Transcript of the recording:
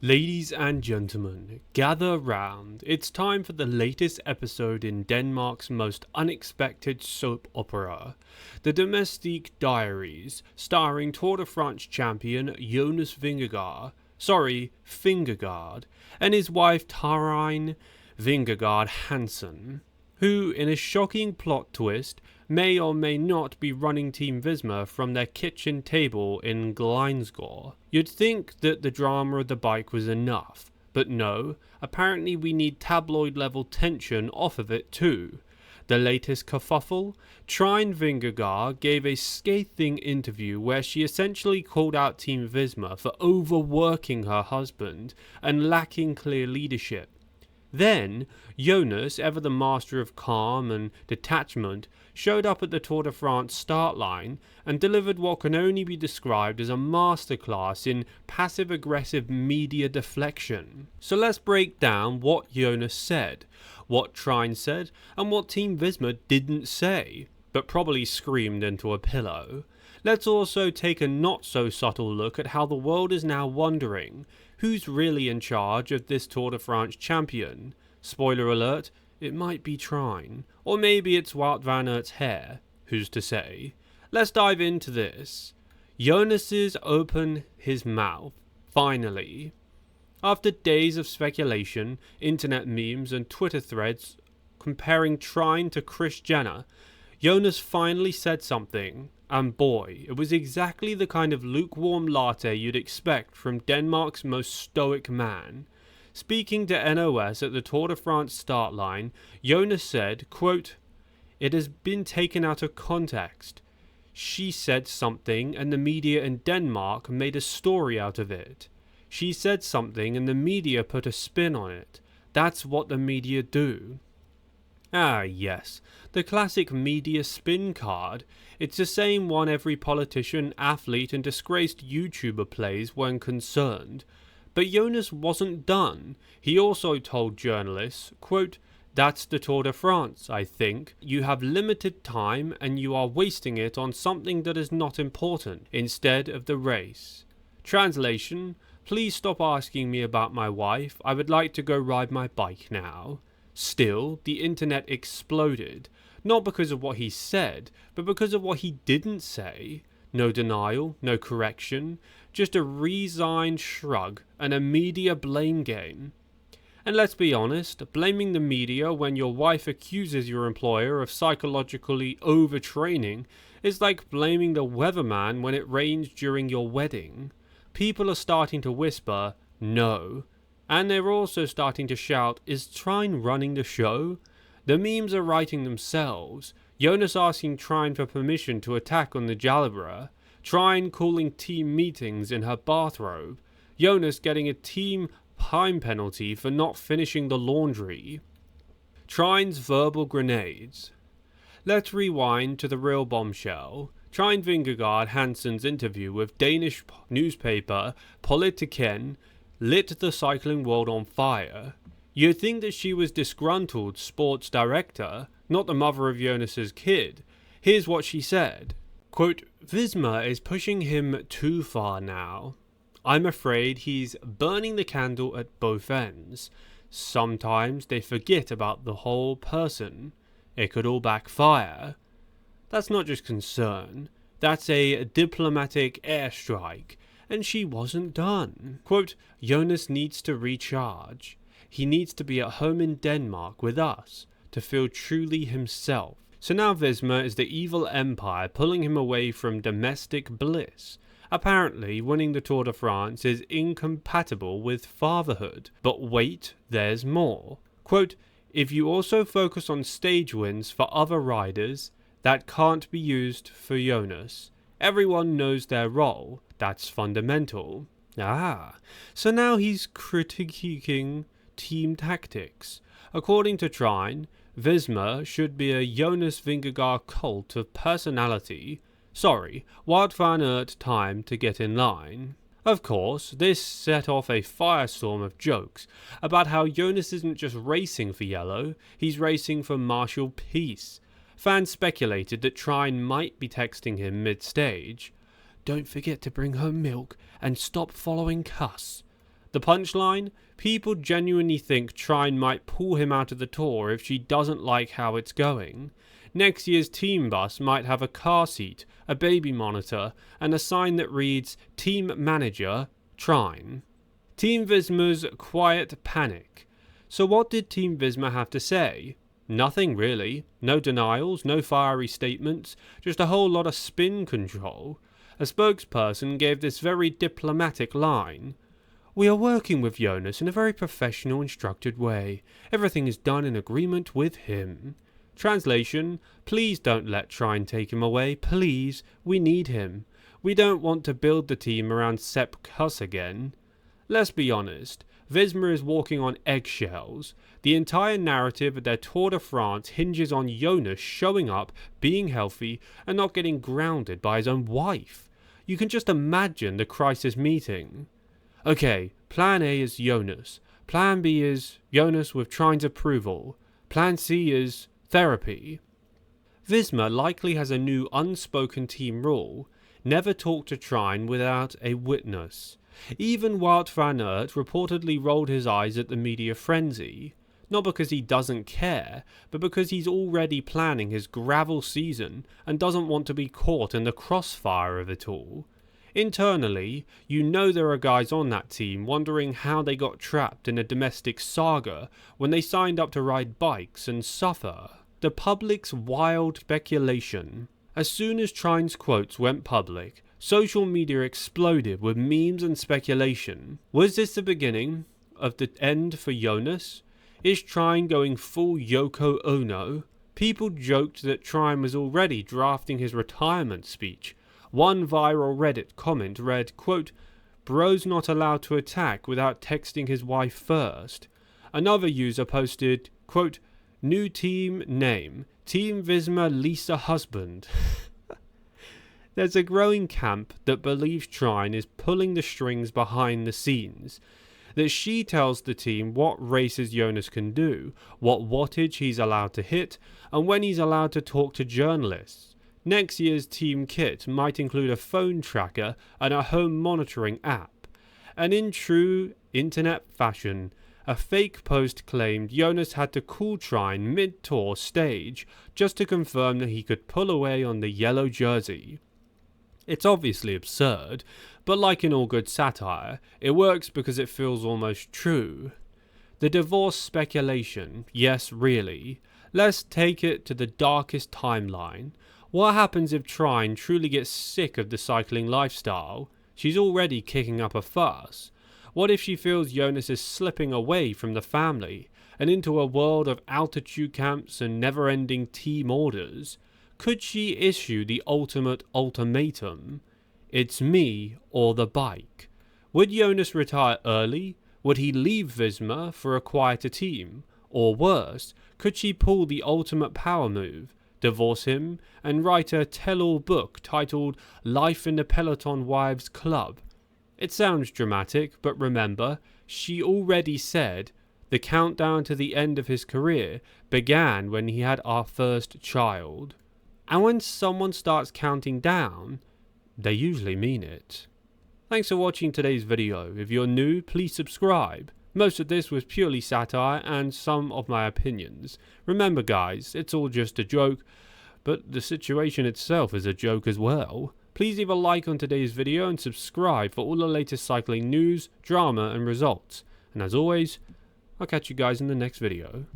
Ladies and gentlemen, gather round. It's time for the latest episode in Denmark's most unexpected soap opera, The Domestique Diaries, starring Tour de France champion Jonas Vingegaard, and his wife Tarine Vingegaard Hansen, who, in a shocking plot twist, may or may not be running Team Visma from their kitchen table in Glynsgård. You'd think that the drama of the bike was enough, but no, apparently we need tabloid-level tension off of it too. The latest kerfuffle? Trine Vingegaard gave a scathing interview where she essentially called out Team Visma for overworking her husband and lacking clear leadership. Then, Jonas, ever the master of calm and detachment, showed up at the Tour de France start line and delivered what can only be described as a masterclass in passive-aggressive media deflection. So let's break down what Jonas said, what Trine said, and what Team Visma didn't say, but probably screamed into a pillow. Let's also take a not-so-subtle look at how the world is now wondering who's really in charge of this Tour de France champion. Spoiler alert, it might be Trine, or maybe it's Wout van Aert's hair. Who's to say? Let's dive into this. Jonas's open his mouth, finally. After days of speculation, internet memes and Twitter threads comparing Trine to Kris Jenner, Jonas finally said something. And boy, it was exactly the kind of lukewarm latte you'd expect from Denmark's most stoic man. Speaking to NOS at the Tour de France start line, Jonas said, quote, "It has been taken out of context. She said something and the media in Denmark made a story out of it. She said something and the media put a spin on it. That's what the media do." Ah yes, the classic media spin card. It's the same one every politician, athlete and disgraced YouTuber plays when concerned. But Jonas wasn't done. He also told journalists, quote, "That's the Tour de France, I think. You have limited time and you are wasting it on something that is not important, instead of the race." Translation, please stop asking me about my wife. I would like to go ride my bike now. Still, the internet exploded, not because of what he said, but because of what he didn't say. No denial, no correction, just a resigned shrug and a media blame game. And let's be honest, blaming the media when your wife accuses your employer of psychologically overtraining is like blaming the weatherman when it rains during your wedding. People are starting to whisper, no. And they're also starting to shout, is Trine running the show? The memes are writing themselves. Jonas asking Trine for permission to attack on the Jalabra. Trine calling team meetings in her bathrobe. Jonas getting a team time penalty for not finishing the laundry. Trine's verbal grenades. Let's rewind to the real bombshell. Trine Vingegaard Hansen's interview with Danish newspaper Politiken lit the cycling world on fire. You'd think that she was disgruntled sports director, not the mother of Jonas's kid. Here's what she said. Quote, "Visma is pushing him too far now. I'm afraid he's burning the candle at both ends. Sometimes they forget about the whole person. It could all backfire." That's not just concern. That's a diplomatic airstrike. And she wasn't done. Quote, "Jonas needs to recharge. He needs to be at home in Denmark with us to feel truly himself." So now Visma is the evil empire pulling him away from domestic bliss. Apparently, winning the Tour de France is incompatible with fatherhood. But wait, there's more. Quote, "If you also focus on stage wins for other riders, that can't be used for Jonas. Everyone knows their role. That's fundamental." So now he's critiquing team tactics. According to Trine, Visma should be a Jonas Vingegaard cult of personality. Sorry, Wout van Aert time to get in line. Of course, this set off a firestorm of jokes about how Jonas isn't just racing for yellow, he's racing for martial peace. Fans speculated that Trine might be texting him mid-stage, "Don't forget to bring home milk and stop following Cuss." The punchline? People genuinely think Trine might pull him out of the tour if she doesn't like how it's going. Next year's team bus might have a car seat, a baby monitor, and a sign that reads Team Manager, Trine. Team Vizma's quiet panic. So what did Team Visma have to say? Nothing really. No denials, no fiery statements, just a whole lot of spin control. A spokesperson gave this very diplomatic line. We are working with Jonas in a very professional and structured way. Everything is done in agreement with him. Translation, please don't let Trine take him away, please, we need him. We don't want to build the team around Sepp Kuss again. Let's be honest, Visma is walking on eggshells. The entire narrative of their Tour de France hinges on Jonas showing up, being healthy, and not getting grounded by his own wife. You can just imagine the crisis meeting. Okay, plan A is Jonas. Plan B is Jonas with Trine's approval. Plan C is therapy. Visma likely has a new unspoken team rule. Never talk to Trine without a witness. Even Wout van Aert reportedly rolled his eyes at the media frenzy. Not because he doesn't care, but because he's already planning his gravel season and doesn't want to be caught in the crossfire of it all. Internally, you know there are guys on that team wondering how they got trapped in a domestic saga when they signed up to ride bikes and suffer. The public's wild speculation. As soon as Trine's quotes went public, social media exploded with memes and speculation. Was this the beginning of the end for Jonas? Is Trine going full Yoko Ono? People joked that Trine was already drafting his retirement speech. One viral Reddit comment read, quote, "Bro's not allowed to attack without texting his wife first." Another user posted, quote, "New team name, Team Visma Lisa Husband." There's a growing camp that believes Trine is pulling the strings behind the scenes, that she tells the team what races Jonas can do, what wattage he's allowed to hit, and when he's allowed to talk to journalists. Next year's team kit might include a phone tracker and a home monitoring app. And in true internet fashion, a fake post claimed Jonas had to call Trine mid-tour stage just to confirm that he could pull away on the yellow jersey. It's obviously absurd, but like in all good satire, it works because it feels almost true. The divorce speculation, yes really. Let's take it to the darkest timeline. What happens if Trine truly gets sick of the cycling lifestyle? She's already kicking up a fuss. What if she feels Jonas is slipping away from the family and into a world of altitude camps and never-ending team orders? Could she issue the ultimate ultimatum? It's me or the bike. Would Jonas retire early? Would he leave Visma for a quieter team? Or worse, could she pull the ultimate power move, divorce him, and write a tell-all book titled Life in the Peloton Wives Club? It sounds dramatic, but remember, she already said the countdown to the end of his career began when he had our first child. And when someone starts counting down, they usually mean it. Thanks for watching today's video. If you're new, please subscribe. Most of this was purely satire and some of my opinions. Remember guys, it's all just a joke, but the situation itself is a joke as well. Please leave a like on today's video and subscribe for all the latest cycling news, drama and results. And as always, I'll catch you guys in the next video.